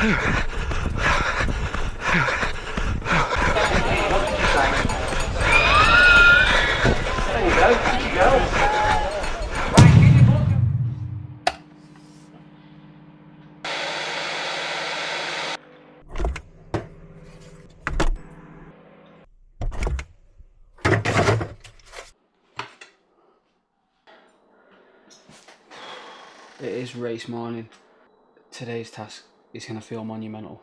It is race morning. Today's task is going to feel monumental.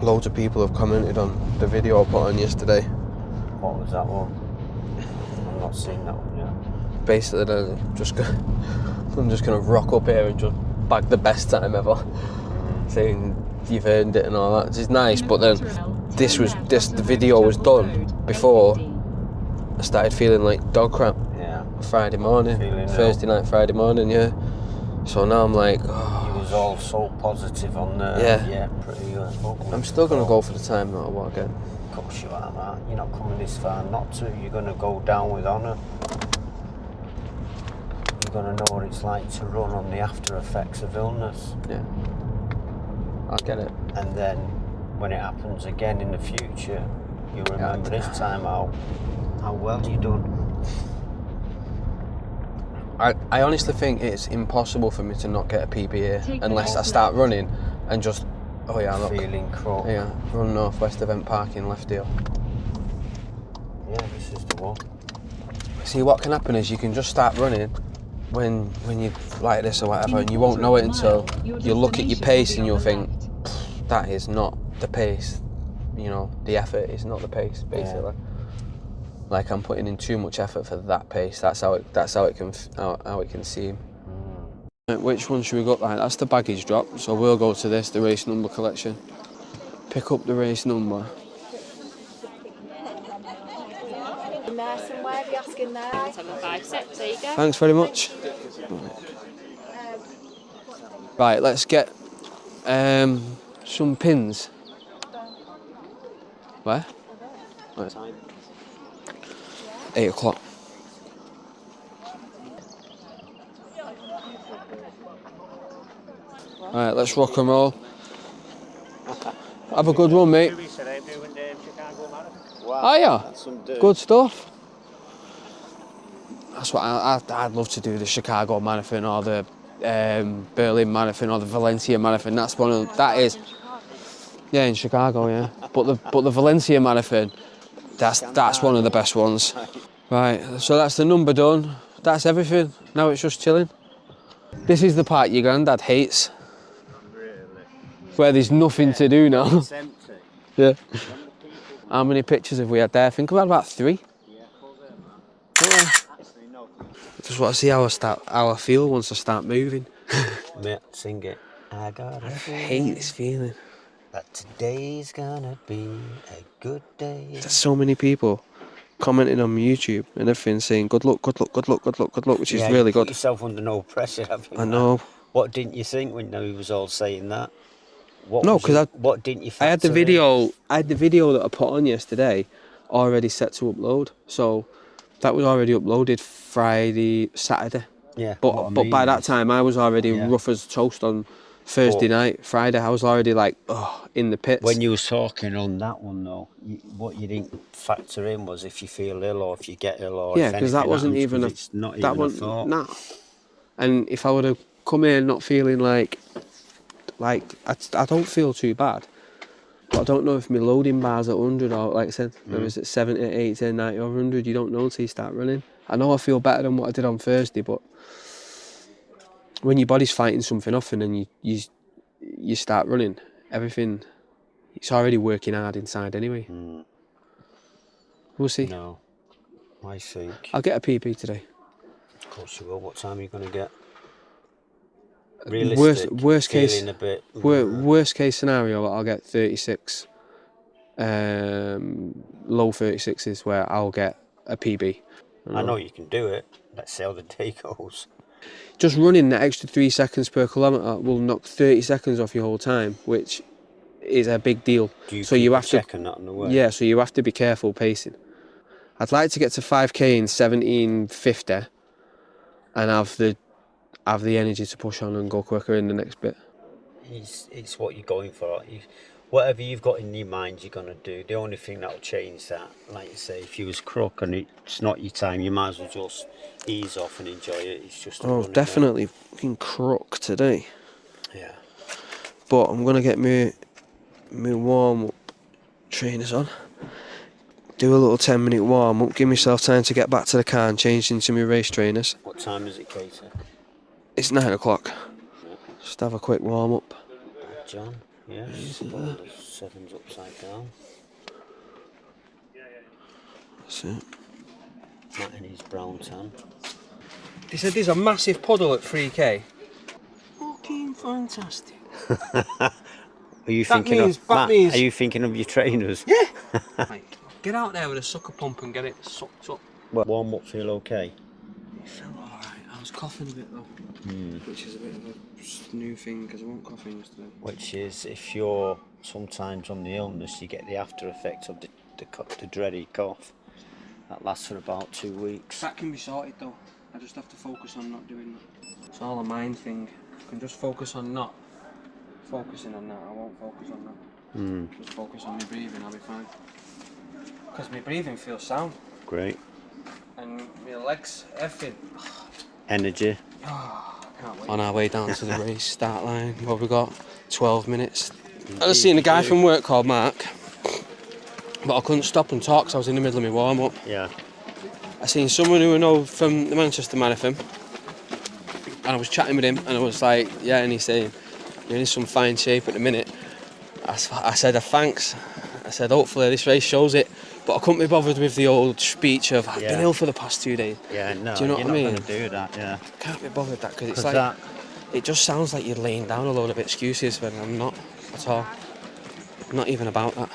Loads of people have commented on the video I put on yesterday. What was that one? I've not seen that one yet. Basically, I'm just gonna rock up here and just bag the best time ever, saying you've earned it and all that. It's nice, but then the video was done before I started feeling like dog crap. Yeah. Friday morning, Thursday night, Friday morning, yeah. So now I'm like, oh. He was all so positive on the. Yeah, pretty good. I'm still gonna go for the time no matter what again. Of course you are, man. You're not coming this far not to. You're gonna go down with honour. You're gonna know what it's like to run on the after effects of illness. Yeah. I get it. And then when it happens again in the future, you remember this time how well you done. I honestly think it's impossible for me to not get a PB here unless I start running and just, oh yeah, look. Feeling crop. Yeah, run Northwest Event Parking left heel. Yeah, this is the one. See, what can happen is you can just start running when you like this or whatever, and you won't know it until you look at your pace and you'll think, that is not the pace. You know, the effort is not the pace, basically. Yeah. Like I'm putting in too much effort for that pace. That's how it can seem. Right, which one should we go? Right, that's the baggage drop. So we'll go to this, the race number collection. Pick up the race number. Nice and where are you asking there? 756. There you go. Thanks very much. Right, let's get some pins. Where? Right. 8 o'clock. Alright, let's rock and roll. Have a good one, mate. Oh yeah, good stuff. That's what I'd love to do, the Chicago Marathon or the Berlin Marathon or the Valencia Marathon. That's one of yeah, in Chicago, yeah. But the Valencia Marathon, that's one of the best ones. Right, so that's the number done. That's everything. Now it's just chilling. This is the part your granddad hates. Where there's nothing to do now. It's empty. Yeah. How many pictures have we had there? I think we've had about 3. Yeah. Just want to see how I feel once I start moving. Mate, sing it. I hate this feeling. That today's gonna be a good day. There's so many people commenting on YouTube and everything saying good luck, good luck, good luck, good luck, good luck, which is really good. Put yourself under no pressure, haven't you? I know. What didn't you think when he was all saying that? What didn't you factor I had the video that I put on yesterday already set to upload. So that was already uploaded Saturday. Yeah. But by that time I was already rough as toast on Thursday night, Friday. I was already like, in the pits. When you was talking on that one though, what you didn't factor in was if you feel ill or if you get ill or because that wasn't even a thought. Nah. And if I would have come in not feeling like I don't feel too bad, but I don't know if my loading bar's at 100 or, like I said, whether it's at 70, 80, 90 or 100. You don't know until you start running. I know I feel better than what I did on Thursday, but when your body's fighting something off and then you start running, everything, it's already working hard inside anyway. We'll see. No, I think I'll get a PB today. Of course you will. What time are you going to get? Realistic, worst case scenario, I'll get 36. Low 36s where I'll get a PB. I know you can do it. Let's see how the day goes. Just running the extra 3 seconds per kilometre will knock 30 seconds off your whole time, which is a big deal. So you have to checking that on the way? Yeah, so you have to be careful pacing. I'd like to get to 5k in 17:50 and have the energy to push on and go quicker in the next bit. it's what you're going for. Whatever you've got in your mind, you're going to do. The only thing that'll change that, like you say, if you was crook and it's not your time, you might as well just ease off and enjoy it. It's just a running definitely fucking crook today. Yeah. But I'm going to get my warm-up trainers on. Do a little 10-minute warm-up. Give myself time to get back to the car and change into my race trainers. What time is it, Kater? It's 9 o'clock. Yeah. Just have a quick warm-up. John? Yeah. Seven's upside down. That's it. Matt in his brown tan. He said there's a massive puddle at 3k. Fucking fantastic. Are you thinking of your trainers? Yeah. Get out there with a sucker pump and get it sucked up. Well, warm up feel okay? It felt alright. I was coughing a bit though, which is a bit of a new thing because I wasn't coughing yesterday. Which is, if you're sometimes on the illness, you get the after effect of the dreaded cough. That lasts for about 2 weeks. That can be sorted though. I just have to focus on not doing that. It's all a mind thing. I can just focus on not focusing on that. I won't focus on that. Just focus on my breathing, I'll be fine. Because my breathing feels sound. Great. And my legs, everything. Energy. Can't wait. On our way down to the race start line, what have we got? 12 minutes. I was seeing a guy from work called Mark, but I couldn't stop and talk because I was in the middle of my warm-up. Yeah. I seen someone who I know from the Manchester Marathon, and I was chatting with him, and I was like, yeah, and he's saying, you're in some fine shape at the minute. I said, thanks. I said, hopefully this race shows it. But I couldn't be bothered with the old speech of, I've been ill for the past 2 days. Yeah, no, do you know what I mean? You're not going to do that, yeah. Can't be bothered with that because it's like, it just sounds like you're laying down a load of excuses when I'm not at all. Not even about that.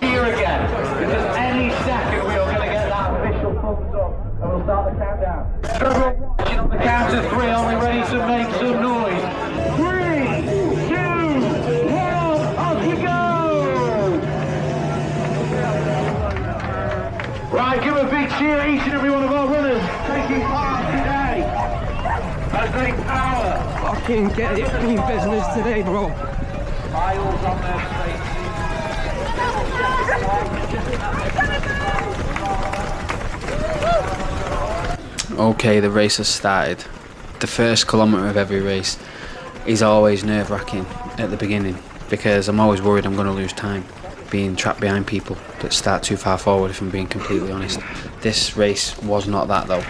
Here again, because any second we are going to get that official thumbs up and we'll start the countdown. Everyone watching on the count of 3, are we ready to make some noise? 3, 2, 1, off we go! Right, give a big cheer each and every one of our runners taking part today as they power. Fucking get it clean business today, bro. Miles on their faces. Okay, the race has started. The first kilometre of every race is always nerve-wracking at the beginning because I'm always worried I'm going to lose time being trapped behind people that start too far forward, if I'm being completely honest. This race was not that though.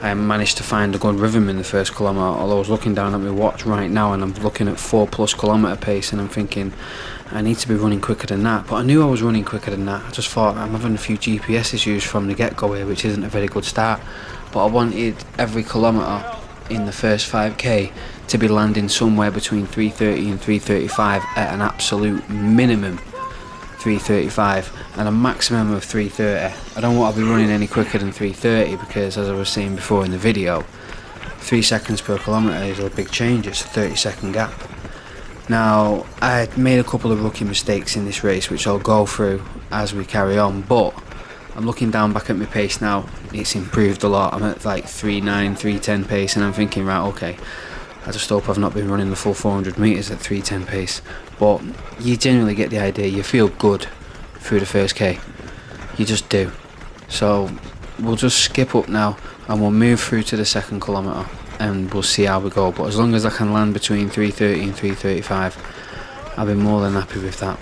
I managed to find a good rhythm in the first kilometre, although I was looking down at my watch right now and I'm looking at 4+ kilometre pace and I'm thinking I need to be running quicker than that, but I knew I was running quicker than that. I just thought I'm having a few GPS issues from the get-go here, which isn't a very good start, but I wanted every kilometre in the first 5k to be landing somewhere between 3:30 and 3:35 at an absolute minimum 3:35 and a maximum of 3:30. I don't want to be running any quicker than 3:30 because, as I was saying before in the video, 3 seconds per kilometre is a big change. It's a 30-second gap. Now, I made a couple of rookie mistakes in this race which I'll go through as we carry on, but I'm looking down back at my pace now. It's improved a lot. I'm at like 3:09, 3:10 pace and I'm thinking, right, okay, I just hope I've not been running the full 400 metres at 3:10 pace. But you generally get the idea. You feel good through the first K. You just do. So we'll just skip up now and we'll move through to the second kilometre and we'll see how we go. But as long as I can land between 3:30 and 3:35, I'll be more than happy with that.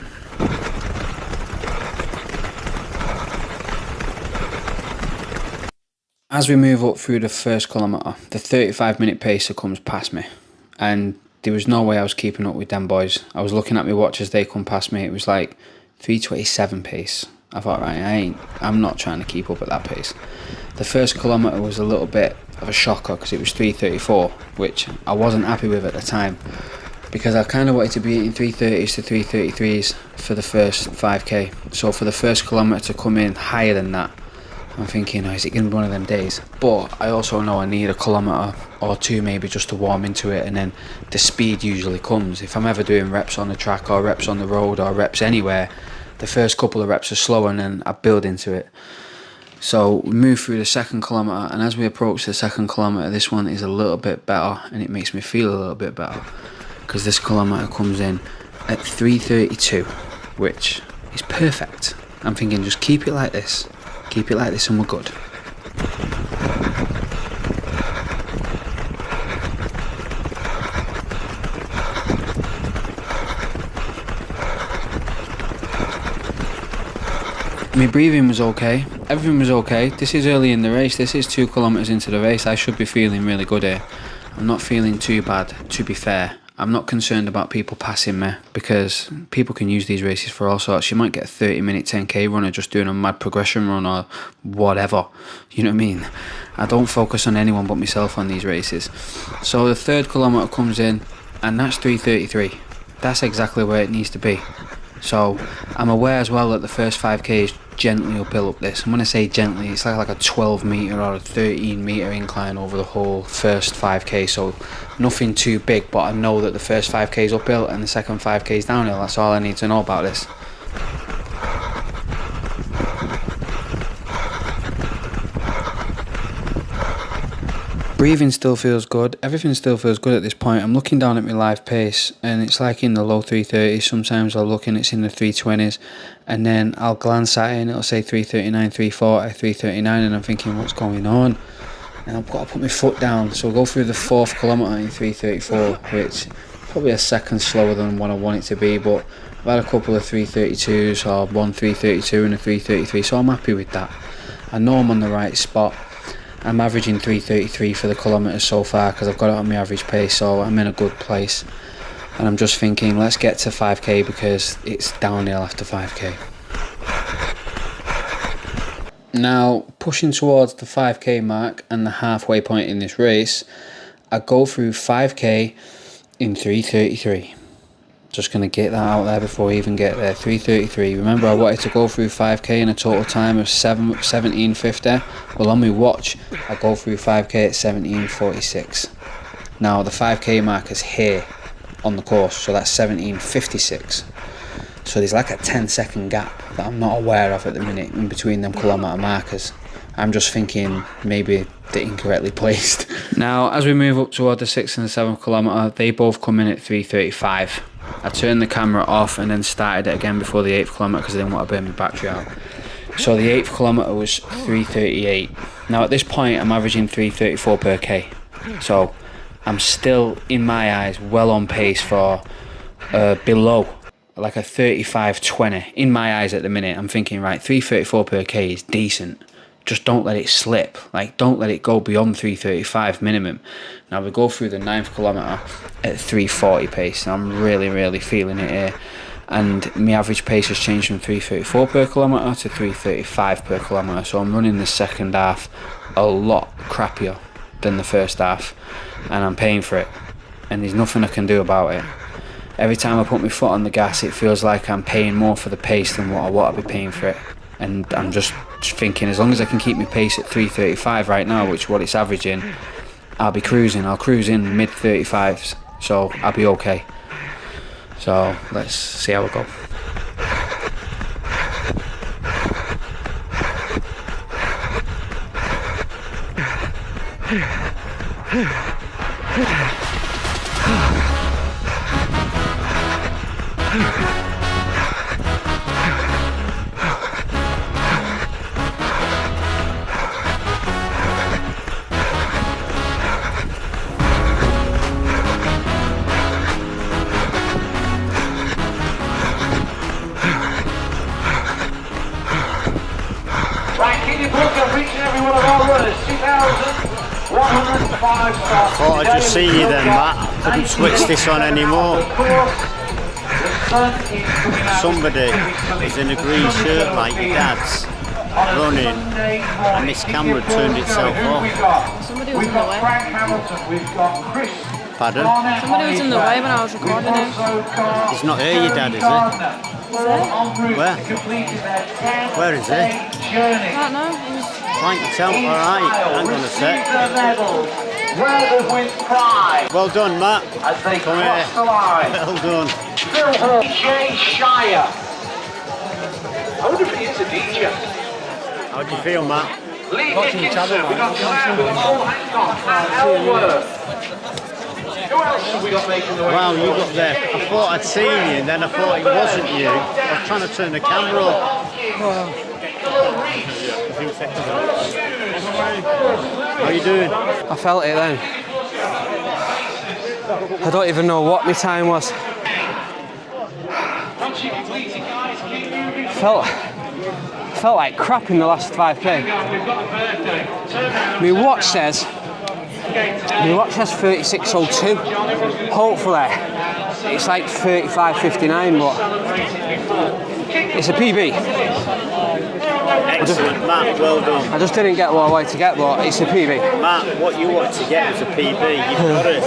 As we move up through the first kilometre, the 35-minute pacer comes past me and there was no way I was keeping up with them boys. I was looking at my watch as they come past me. It was like 3:27 pace. I thought, right, I'm not trying to keep up at that pace. The first kilometre was a little bit of a shocker because it was 3:34, which I wasn't happy with at the time because I kind of wanted to be in 3:30s to 3:33s for the first 5k. So for the first kilometre to come in higher than that, I'm thinking, oh, is it going to be one of them days? But I also know I need a kilometre or two maybe just to warm into it, and then the speed usually comes. If I'm ever doing reps on the track or reps on the road or reps anywhere, the first couple of reps are slower and then I build into it. So we move through the second kilometre, and as we approach the second kilometre, this one is a little bit better and it makes me feel a little bit better. because this kilometre comes in at 3:32, which is perfect. I'm thinking just keep it like this and we're good. My breathing was okay, everything was okay. This is early in the race, this is 2 kilometres into the race. I should be feeling really good here. I'm not feeling too bad, to be fair. I'm not concerned about people passing me, because people can use these races for all sorts. You might get a 30-minute 10k runner just doing a mad progression run or whatever, you know what I mean? I don't focus on anyone but myself on these races. So the 3rd kilometre comes in and that's 3:33. That's exactly where it needs to be. So I'm aware as well that the first 5k is gently uphill up this. And when I say gently, it's like a 12 metre or a 13 metre incline over the whole first 5k, so nothing too big, but I know that the first 5k is uphill and the second 5k is downhill. That's all I need to know about this. Breathing still feels good, everything still feels good at this point. I'm looking down at my live pace and it's like in the low 330s. Sometimes I'll look and it's in the 320s, and then I'll glance at it and it'll say 339, 340, 339, and I'm thinking, what's going on? And I've got to put my foot down. So I'll go through the 4th kilometre in 334, which probably a second slower than what I want it to be, but I've had a couple of 332s, or one 332 and a 333, so I'm happy with that. I know I'm on the right spot. I'm averaging 3:33 for the kilometres so far because I've got it on my average pace, so I'm in a good place. And I'm just thinking, let's get to 5k because it's downhill after 5k. Now, pushing towards the 5k mark and the halfway point in this race, I go through 5k in 3:33. Just going to get that out there before we even get there. 3:33. Remember, I wanted to go through 5k in a total time of 17:50. Well, on my watch, I go through 5k at 17:46. Now, the 5k mark is here on the course, so that's 17:56. So there's like a 10-second gap that I'm not aware of at the minute in between them kilometre markers. I'm just thinking maybe they're incorrectly placed. Now, as we move up toward the 6th and the 7th kilometre, they both come in at 3:35. I turned the camera off and then started it again before the 8th kilometre because I didn't want to burn my battery out. So the 8th kilometre was 3:38. Now at this point I'm averaging 3:34 per k. So I'm still, in my eyes, well on pace for below like a 35:20. In my eyes at the minute, I'm thinking, right, 3:34 per k is decent. Just don't let it slip. Like, don't let it go beyond 3:35 minimum. Now we go through the 9th kilometre at 3:40 pace. And I'm really feeling it here. And my average pace has changed from 3:34 per kilometre to 3:35 per kilometre. So I'm running the second half a lot crappier than the first half. And I'm paying for it. And there's nothing I can do about it. Every time I put my foot on the gas, it feels like I'm paying more for the pace than what I want to be paying for it. And I'm just thinking, as long as I can keep my pace at 3:35 right now, which is what it's averaging, I'll be cruising. I'll cruise in mid 35s, so I'll be okay. So let's see how we go. Thought I'd just see you then, Matt. Couldn't switch this on anymore. Somebody is in a green shirt like your dad's running, and this camera turned itself off. Somebody was in the way. Pardon? Somebody was in the way when I was recording it. He's not here, your dad, is he? Is it? Where? Where is he? I don't know. Can't you tell? Alright, hang on a sec. Well done, Matt. Come here. Well done. DJ Shire. I wonder if he is a DJ. How do you feel, Matt? Lee Dickinson, we've got Sam with all hands on, and Elworth. Wow, you got there. I thought I'd seen you, and then I thought it wasn't you. I was trying to turn the camera off. How you doing? I felt it then. I don't even know what my time was. Felt like crap in the last 5k. My watch says 36:02. Hopefully it's like 35:59, but it's a PB. Excellent, Matt, well done. I just didn't get what I wanted to get, but it's a PB. Matt, what you wanted to get was a PB. You've got it.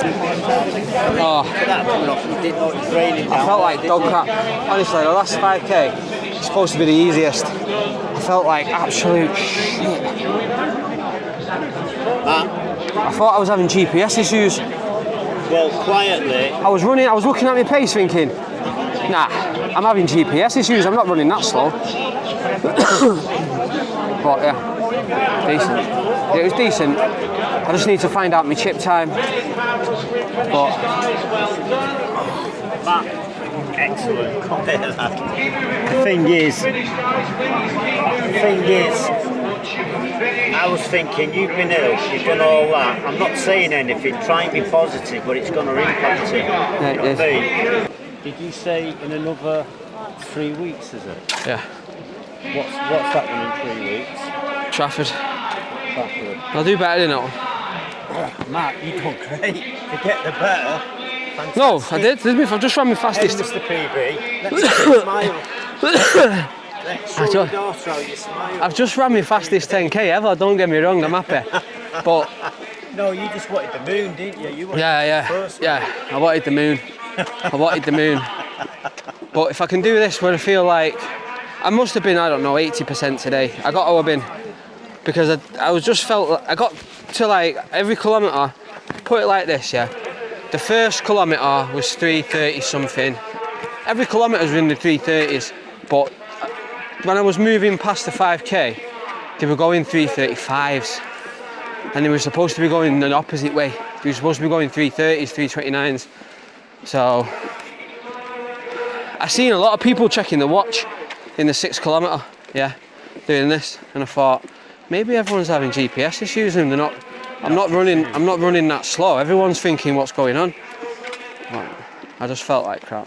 Oh, That coming off, you didn't know it was raining. I felt like dog crap. Honestly, the last 5k is supposed to be the easiest. I felt like absolute shit. Matt, I thought I was having GPS issues. well, quietly. I was looking at my pace thinking, nah, I'm having GPS issues, I'm not running that slow. But yeah, decent. It was decent. I just need to find out my chip time. But Matt, excellent. Come here, lad. The thing is, I was thinking, you've been ill, you've done all that. I'm not saying anything, try and be positive, but it's going to impact you. Yeah, it is. Did you say in another 3 weeks, is it? yeah, What's happening in 3 weeks? Trafford. Trafford. I'll do better than that one. Matt, you've done great. To get the better. Fantastic. No, I did. I've just ran my fastest. Hey, Mr. PB, let's smile. Let's show your daughter how you smile. I've just ran my fastest 10k ever. Don't get me wrong, I'm happy. But no, you just wanted the moon, didn't you? You wanted yeah. I wanted the moon. But if I can do this when I feel like I must have been, I don't know, 80% today. I got to have been, because I was just felt like I got to like every kilometre. Put it like this, yeah. The first kilometre was 3:30 something. Every kilometre was in the 3:30s, but when I was moving past the 5k, they were going 3:35s, and they were supposed to be going the opposite way. They were supposed to be going 3:30s, 3:29s. So I seen a lot of people checking the watch in the 6 kilometre, yeah, doing this, and I thought maybe everyone's having GPS issues and they're not. I'm not running that slow. Everyone's thinking what's going on. But I just felt like crap.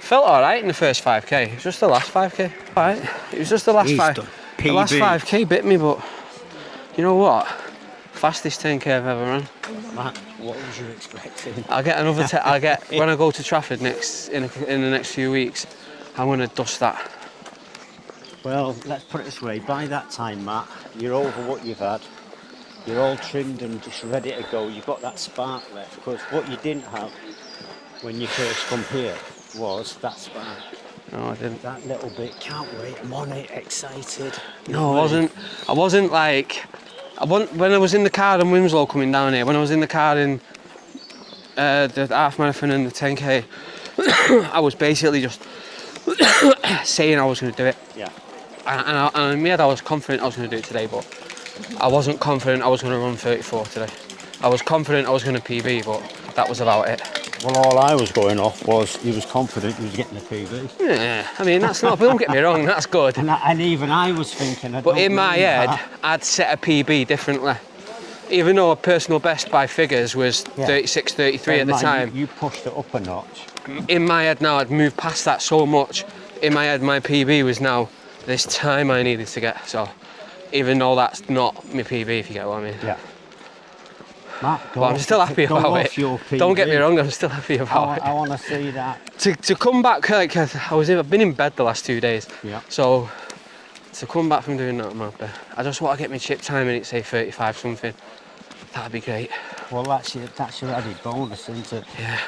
Felt alright in the first 5k. It was just the last 5k. Alright. It was just the last 5k. The last 5k bit me, but you know what? Fastest 10k I've ever run. Matt, what was you expecting? I'll get another. When I go to Trafford next in the next few weeks, I'm gonna dust that. Well, let's put it this way. By that time, Matt, you're over what you've had. You're all trimmed and just ready to go. You've got that spark left, because what you didn't have when you first come here was that spark. No, I didn't. That little bit. Can't wait. I'm on it. Excited. No, I wasn't. I wasn't like. When I was in the car in Wilmslow coming down here, when I was in the car in the half marathon and the 10k, I was basically just saying I was going to do it. Yeah. And in my head I was confident I was going to do it today, but I wasn't confident I was going to run 34 today. I was confident I was going to PB, but that was about it. Well, all I was going off was he was confident he was getting a PB. Yeah, I mean, that's not, don't get me wrong, that's good. And even I was thinking, but in my head, I'd set a PB differently. Even though a personal best by figures was 36, 33 at the time. You pushed it up a notch. In my head now, I'd moved past that so much. In my head, my PB was now this time I needed to get. So, even though that's not my PB, if you get what I mean. Yeah. Matt, but I'm still happy about it. Don't get me wrong, I'm still happy about it. I want to see that. To come back, like I've been in bed the last 2 days. Yeah. So to come back from doing that, I'm happy. I just want to get my chip time in it, say 35 something. That'd be great. Well, that's your added bonus, isn't it? Yeah.